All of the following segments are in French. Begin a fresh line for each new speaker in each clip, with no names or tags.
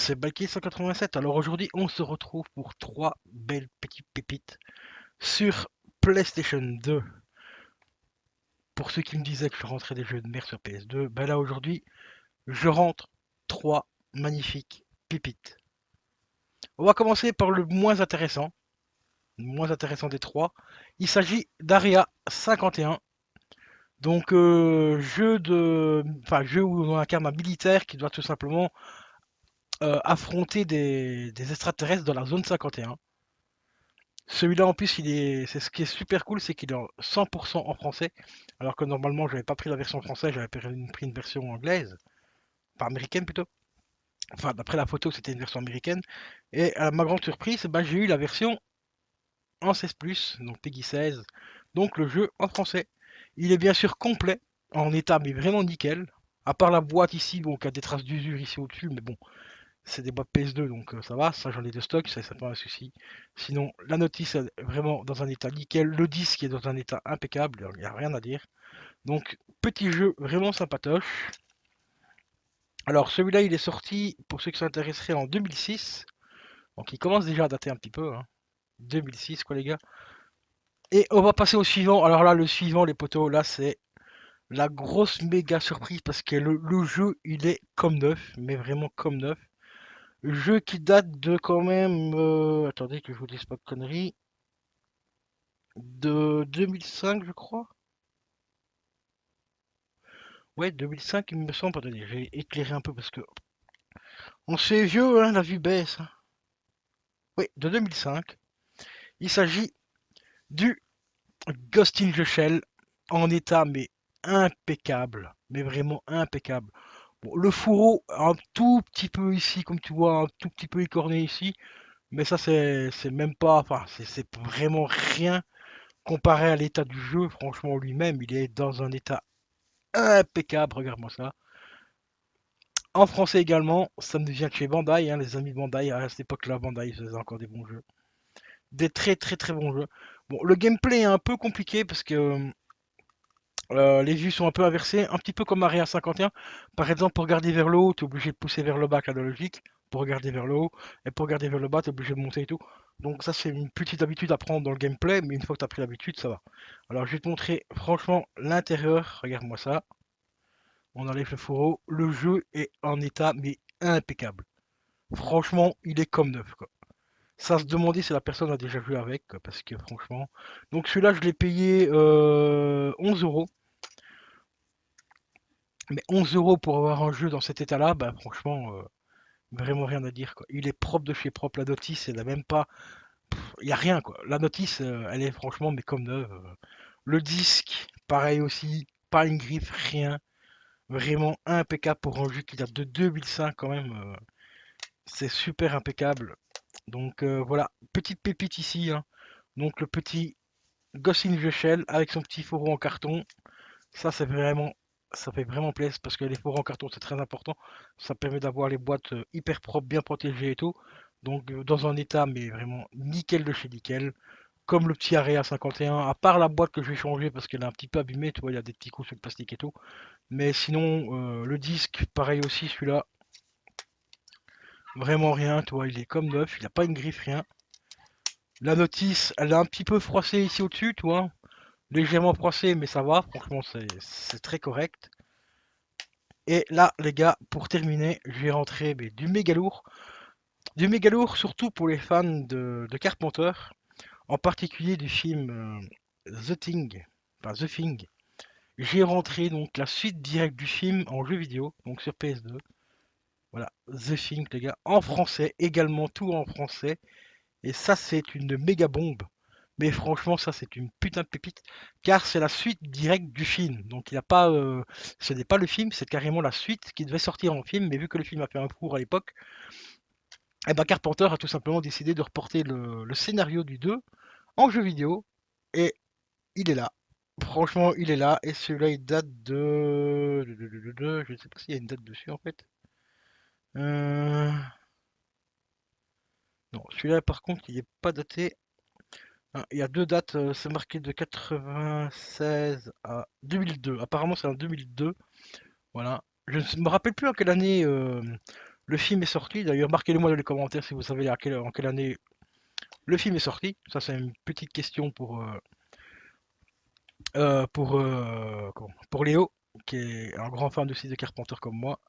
c'est Balki 187. Alors aujourd'hui, on se retrouve pour trois belles petites pépites sur PlayStation 2. Pour ceux qui me disaient que je rentrais des jeux de merde sur PS2, ben là aujourd'hui, je rentre trois magnifiques pépites. On va commencer par le moins intéressant des trois. Il s'agit d'Aria 51. Donc jeu où on incarne un militaire qui doit tout simplement affronter des extraterrestres dans la zone 51. Celui-là en plus, c'est ce qui est super cool, c'est qu'il est en 100% en français, alors que normalement j'avais pas pris la version française, j'avais pris une version anglaise, enfin américaine plutôt. Enfin d'après la photo c'était une version américaine. Et à ma grande surprise, ben, j'ai eu la version en 16+, donc Peggy 16, donc le jeu en français. Il est bien sûr complet, en état mais vraiment nickel, à part la boîte ici, bon, qui a des traces d'usure ici au-dessus, mais bon, c'est des boîtes PS2 donc ça va, ça j'en ai de stock, ça c'est pas un souci. Sinon la notice est vraiment dans un état nickel, le disque est dans un état impeccable, il n'y a rien à dire. Donc petit jeu vraiment sympatoche. Alors celui-là il est sorti pour ceux qui s'intéresseraient en 2006, donc il commence déjà à dater un petit peu, hein. 2006 quoi les gars. Et on va passer au suivant, alors là le suivant les potos, là c'est la grosse méga surprise parce que le jeu il est comme neuf, mais vraiment comme neuf. Jeu qui date de quand même, attendez que je vous dise pas de conneries, de 2005 je crois. Ouais, 2005 il me semble. Attendez, j'ai éclairé un peu parce que on s'est vieux, hein, la vue baisse, hein. Oui, de 2005. Il s'agit du Ghost in the Shell en état mais impeccable, mais vraiment impeccable. Bon, le fourreau un tout petit peu ici, comme tu vois, un tout petit peu écorné ici, mais ça c'est même pas, enfin c'est vraiment rien comparé à l'état du jeu. Franchement lui-même, il est dans un état impeccable, regarde-moi ça. En français également, ça me vient de chez Bandai, hein, les amis de Bandai. À cette époque-là, Bandai faisait encore des bons jeux. Des très très très bons jeux. Bon, le gameplay est un peu compliqué parce que les vues sont un peu inversées, un petit peu comme Maria 51. Par exemple, pour regarder vers le haut, tu es obligé de pousser vers le bas, avec la logique, pour regarder vers le haut. Et pour regarder vers le bas, tu es obligé de monter et tout. Donc ça, c'est une petite habitude à prendre dans le gameplay, mais une fois que tu as pris l'habitude, ça va. Alors, je vais te montrer franchement l'intérieur. Regarde-moi ça. On enlève le fourreau. Le jeu est en état, mais impeccable. Franchement, il est comme neuf, quoi. Ça se demander si la personne a déjà joué avec, quoi, parce que franchement. Donc celui-là, je l'ai payé 11 euros. Mais 11 euros pour avoir un jeu dans cet état-là, bah franchement, vraiment rien à dire, quoi. Il est propre de chez propre. La notice, elle a même pas. Il n'y a rien, quoi. La notice, elle est franchement, mais comme neuve. Le disque, pareil aussi. Pas une griffe, rien. Vraiment impeccable pour un jeu qui date de 2005 quand même. C'est super impeccable. Donc voilà, petite pépite ici, hein. Donc le petit Ghost in the Shell avec son petit fourreau en carton. Ça c'est vraiment, ça fait vraiment plaisir parce que les fourreaux en carton c'est très important. Ça permet d'avoir les boîtes hyper propres, bien protégées et tout. Donc dans un état mais vraiment nickel de chez nickel. Comme le petit Area 51, à part la boîte que je vais changer parce qu'elle est un petit peu abîmée, tu vois, il y a des petits coups sur le plastique et tout. Mais sinon, le disque, pareil aussi, celui-là, vraiment rien, tu vois, il est comme neuf, il n'a pas une griffe, rien. La notice, elle est un petit peu froissée ici au-dessus, tu vois. Légèrement froissée, mais ça va. Franchement, c'est très correct. Et là, les gars, pour terminer, je vais rentrer mais, du méga lourd. Du méga lourd, surtout pour les fans de Carpenter. En particulier du film The Thing. Enfin, The Thing. J'ai rentré donc la suite directe du film en jeu vidéo, donc sur PS2. Voilà, The Thing, les gars, en français, également tout en français. Et ça, c'est une méga bombe. Mais franchement, ça, c'est une putain de pépite. Car c'est la suite directe du film. Donc, il a pas, ce n'est pas le film, c'est carrément la suite qui devait sortir en film. Mais vu que le film a fait un four à l'époque, et ben Carpenter a tout simplement décidé de reporter le scénario du 2 en jeu vidéo. Et il est là. Franchement, il est là. Et celui-là, il date je ne sais pas s'il y a une date dessus en fait. Euh, Non, celui-là, par contre, il n'est pas daté. Ah, il y a deux dates, c'est marqué de 96 à 2002. Apparemment, c'est en 2002. Voilà. Je ne me rappelle plus en quelle année Le film est sorti, d'ailleurs marquez-le moi dans les commentaires si vous savez en quelle année le film est sorti. Ça c'est une petite question pour Léo, qui est un grand fan de de Carpenter comme moi.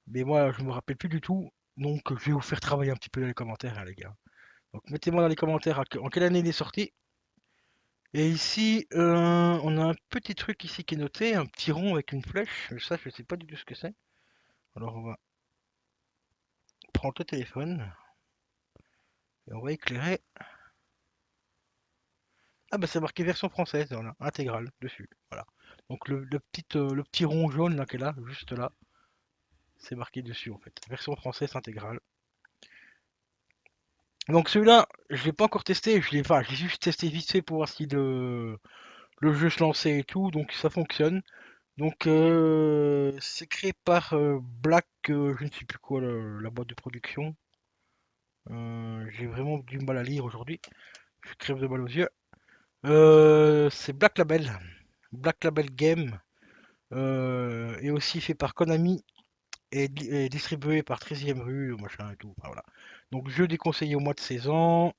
Mais moi je me rappelle plus du tout, donc je vais vous faire travailler un petit peu dans les commentaires hein, les gars. Donc mettez-moi dans les commentaires en quelle année il est sorti. Et ici, on a un petit truc ici qui est noté, un petit rond avec une flèche. Mais ça, je sais pas du tout ce que c'est. Alors, on va prendre le téléphone et on va éclairer. Ah bah c'est marqué version française, voilà, intégrale dessus. Voilà. Donc le petit rond jaune là qui est là, juste là, c'est marqué dessus en fait. Version française intégrale. Donc celui-là, je l'ai pas encore testé, je l'ai juste testé vite fait pour voir si le jeu se lançait et tout, donc ça fonctionne. Donc c'est créé par Black, je ne sais plus quoi, la boîte de production. J'ai vraiment du mal à lire aujourd'hui. Je crève de mal aux yeux. C'est Black Label. Black Label Game. Et aussi fait par Konami et distribué par 13e rue, machin et tout. Enfin, voilà. Donc jeu déconseillé au mois de 16 ans.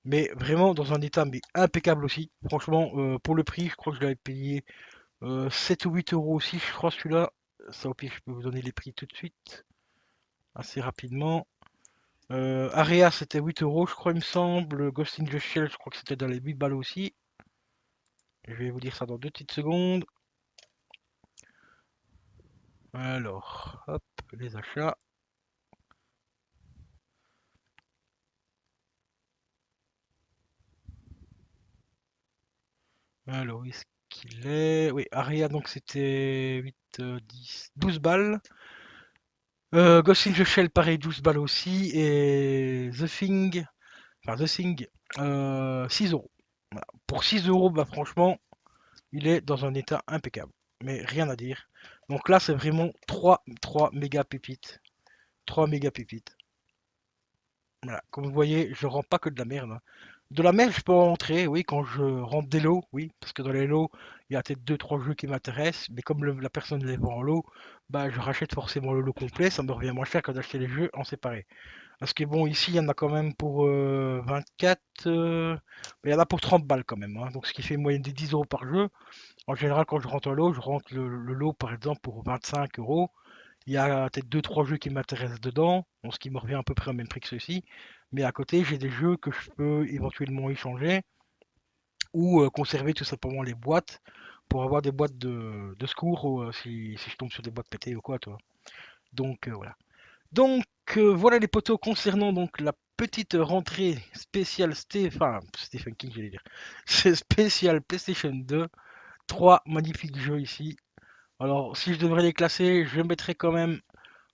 Mais vraiment dans un état mais impeccable aussi. Franchement, pour le prix, je crois que je l'avais payé 7 ou 8 euros aussi, je crois celui-là. Ça au pire, je peux vous donner les prix tout de suite, assez rapidement. Area c'était 8 euros, je crois, il me semble. Ghost in the Shell, je crois que c'était dans les 8 balles aussi. Je vais vous dire ça dans 2 petites secondes. Alors, hop, les achats. Alors, où est-ce qu'il est? Oui, Aria, donc c'était 8, 10, 12 balles. Ghost in the Shell, pareil, 12 balles aussi. Et The Thing, 6 euros. Voilà. Pour 6 euros, bah franchement, il est dans un état impeccable. Mais rien à dire. Donc là, c'est vraiment trois méga pépites. 3 méga pépites. Voilà. Comme vous voyez, je rends pas que de la merde, hein. De la merde, je peux en rentrer, oui, quand je rentre des lots, oui. Parce que dans les lots, il y a peut-être deux trois jeux qui m'intéressent. Mais comme la personne les vend en lot, bah je rachète forcément le lot complet. Ça me revient moins cher que d'acheter les jeux en séparé. Parce que bon, ici, il y en a quand même pour 24. Il y en a pour 30 balles quand même, hein. Donc ce qui fait une moyenne de 10 euros par jeu. En général, quand je rentre un lot, je rentre le lot par exemple pour 25 euros. Il y a peut-être deux trois jeux qui m'intéressent dedans, bon, ce qui me revient à peu près au même prix que ceux-ci. Mais à côté, j'ai des jeux que je peux éventuellement échanger ou conserver tout simplement les boîtes pour avoir des boîtes de secours si je tombe sur des boîtes pétées ou quoi, toi. Donc voilà. Donc voilà les potos concernant donc la petite rentrée spéciale Stephen King, j'allais dire. C'est spécial PlayStation 2. Trois magnifiques jeux ici. Alors, si je devrais les classer, je mettrais quand même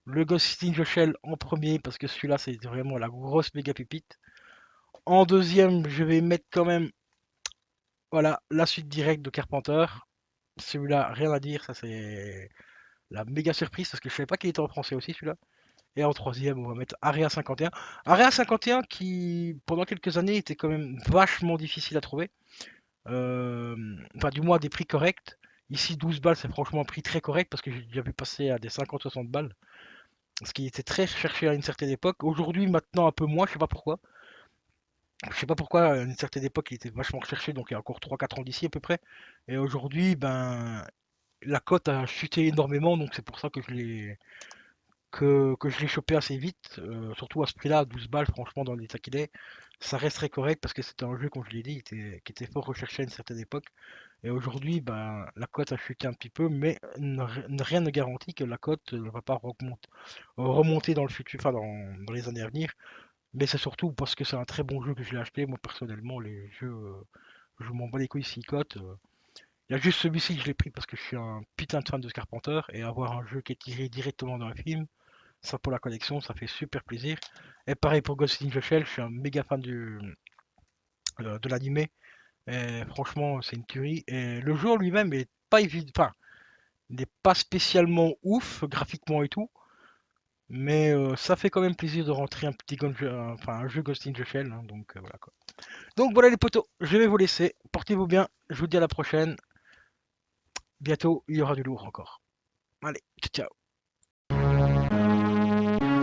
le Ghost in the Shell en premier parce que celui-là, c'est vraiment la grosse méga pépite. En deuxième, je vais mettre quand même, voilà, la suite directe de Carpenter. Celui-là, rien à dire, ça c'est la méga surprise parce que je savais pas qu'il était en français aussi celui-là. Et en troisième, on va mettre Area 51. Area 51 qui, pendant quelques années, était quand même vachement difficile à trouver. Enfin, du moins, des prix corrects. Ici, 12 balles, c'est franchement un prix très correct parce que j'ai déjà vu passer à des 50-60 balles. Ce qui était très recherché à une certaine époque. Aujourd'hui, maintenant, un peu moins, je sais pas pourquoi. Je sais pas pourquoi, à une certaine époque, il était vachement recherché, donc il y a encore 3-4 ans d'ici à peu près. Et aujourd'hui, ben, la cote a chuté énormément, donc c'est pour ça que je l'ai chopé assez vite, surtout à ce prix-là, 12 balles, franchement, dans l'état qu'il est, ça reste très correct parce que c'était un jeu, comme je l'ai dit, qui était fort recherché à une certaine époque. Et aujourd'hui, ben, la cote a chuté un petit peu, mais rien ne garantit que la cote ne va pas remonter dans le futur, enfin dans les années à venir. Mais c'est surtout parce que c'est un très bon jeu que je l'ai acheté. Moi, personnellement, les jeux, je m'en bats les couilles s'ils cotent. Il y a juste celui-ci que je l'ai pris parce que je suis un putain de fan de Carpenter et avoir un jeu qui est tiré directement d'un film, ça pour la collection, ça fait super plaisir. Et pareil pour Ghost in the Shell, je suis un méga fan de l'animé. Et franchement, c'est une tuerie. Et le jeu en lui-même est pas évident, enfin, il n'est pas spécialement ouf graphiquement et tout, mais ça fait quand même plaisir de rentrer enfin, un jeu Ghost in the Shell, hein, donc voilà quoi. Donc voilà les potos, je vais vous laisser. Portez-vous bien, je vous dis à la prochaine. Bientôt, il y aura du lourd encore. Allez, ciao. Ciao.